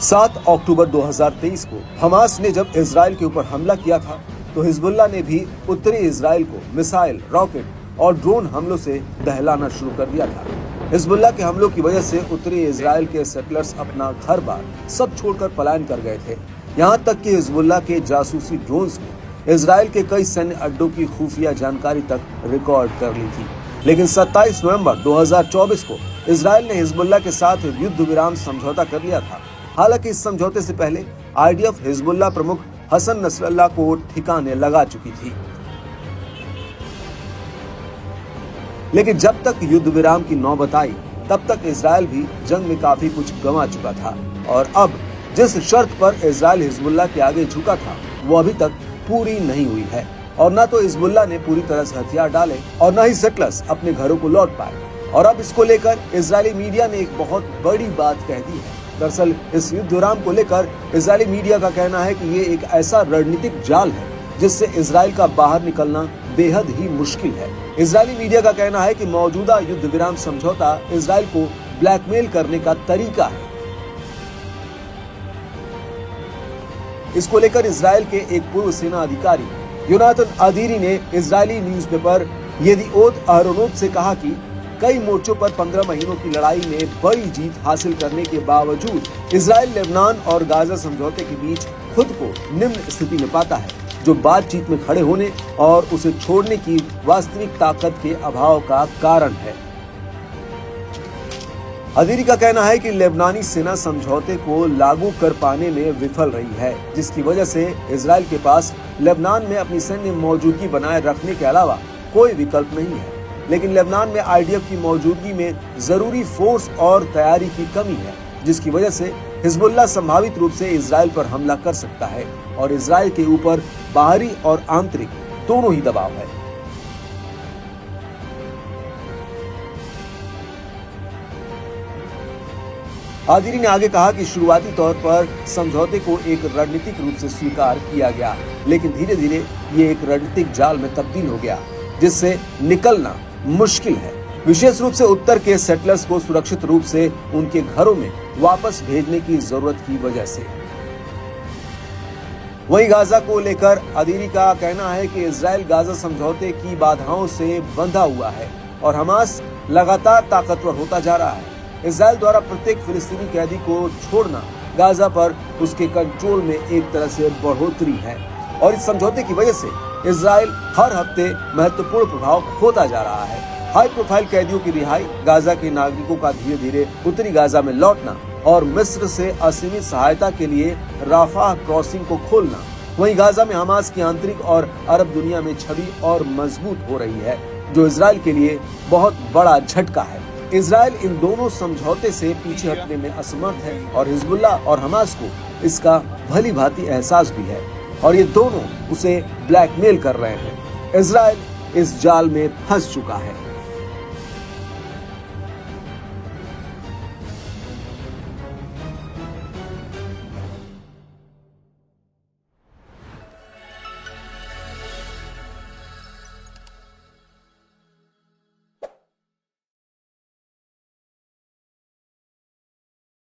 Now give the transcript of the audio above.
7 अक्टूबर 2023 को हमास ने जब इजराइल के ऊपर हमला किया था तो हिजबुल्लाह ने भी उत्तरी इजराइल को मिसाइल, रॉकेट और ड्रोन हमलों से दहलाना शुरू कर दिया था। हिजबुल्लाह के हमलों की वजह से उत्तरी इजराइल के सेटलर्स अपना घर बार सब छोड़कर पलायन कर गए थे। यहाँ तक कि हिजबुल्लाह के जासूसी ड्रोन्स ने इजराइल के कई सैन्य अड्डों की खुफिया जानकारी तक रिकॉर्ड कर ली थी। लेकिन 27 नवंबर 2024 को इजराइल ने हिजबुल्लाह के साथ युद्ध विराम समझौता कर लिया था। हालांकि इस समझौते से पहले आईडीएफ हिजबुल्लाह प्रमुख हसन नसरल्लाह को ठिकाने लगा चुकी थी। लेकिन जब तक युद्ध विराम की नौबत आई तब तक इजराइल भी जंग में काफी कुछ गंवा चुका था और अब जिस शर्त पर इजराइल हिजबुल्लाह के आगे झुका था वो अभी तक पूरी नहीं हुई है और न तो हिजबुल्लाह ने पूरी तरह से हथियार डाले और न ही सेटलर्स अपने घरों को लौट पाए। और अब इसको लेकर इजरायली मीडिया ने एक बहुत बड़ी बात कह दी है। दरअसल इस युद्ध विराम को लेकर इजरायली मीडिया का कहना है कि ये एक ऐसा रणनीतिक जाल है जिससे इजराइल का बाहर निकलना बेहद ही मुश्किल है। इजरायली मीडिया का कहना है कि मौजूदा युद्ध विराम समझौता इजराइल को ब्लैकमेल करने का तरीका है। इसको लेकर इजराइल के एक पूर्व सेना अधिकारी योनातन अदीरी ने इजरायली न्यूज़पेपर येदिओत अहरोनोत से कहा कि कई मोर्चों पर 15 महीनों की लड़ाई में बड़ी जीत हासिल करने के बावजूद इजराइल लेबनान और गाजा समझौते के बीच खुद को निम्न स्थिति में पाता है, जो बातचीत में खड़े होने और उसे छोड़ने की वास्तविक ताकत के अभाव का कारण है। अदीरी का कहना है कि लेबनानी सेना समझौते को लागू कर पाने में विफल रही है, जिसकी वजह से इजराइल के पास लेबनान में अपनी सैन्य मौजूदगी बनाए रखने के अलावा कोई विकल्प नहीं है। लेकिन लेबनान में आईडीएफ की मौजूदगी में जरूरी फोर्स और तैयारी की कमी है, जिसकी वजह से हिजबुल्लाह संभावित रूप से इजराइल पर हमला कर सकता है और इजराइल के ऊपर बाहरी और आंतरिक दोनों ही दबाव है। आदिरी ने आगे कहा कि शुरुआती तौर पर समझौते को एक रणनीतिक रूप से स्वीकार किया गया, लेकिन धीरे धीरे ये एक रणनीतिक जाल में तब्दील हो गया जिससे निकलना मुश्किल है, विशेष रूप से उत्तर के सेटलर्स को सुरक्षित रूप से उनके घरों में वापस भेजने की जरूरत की वजह से। वहीं गाजा को लेकर अदीरी का कहना है कि इजराइल गाजा समझौते की बाधाओं से बंधा हुआ है और हमास लगातार ताकतवर होता जा रहा है। इजराइल द्वारा प्रत्येक फिलिस्तीनी कैदी को छोड़ना गाजा पर उसके कंट्रोल में एक तरह से बढ़ोतरी है और इस समझौते की वजह से इजराइल हर हफ्ते महत्वपूर्ण प्रभाव खोता जा रहा है। हाई प्रोफाइल कैदियों की रिहाई, गाजा के नागरिकों का धीरे धीरे उत्तरी गाजा में लौटना और मिस्र से असीमित सहायता के लिए राफाह क्रॉसिंग को खोलना। वहीं गाजा में हमास की आंतरिक और अरब दुनिया में छवि और मजबूत हो रही है, जो इजराइल के लिए बहुत बड़ा झटका है। इजराइल इन दोनों समझौते से पीछे हटने में असमर्थ है और हिजबुल्लाह और हमास को इसका भली भांति एहसास भी है और ये दोनों उसे ब्लैकमेल कर रहे हैं। इजराइल इस जाल में फंस चुका है।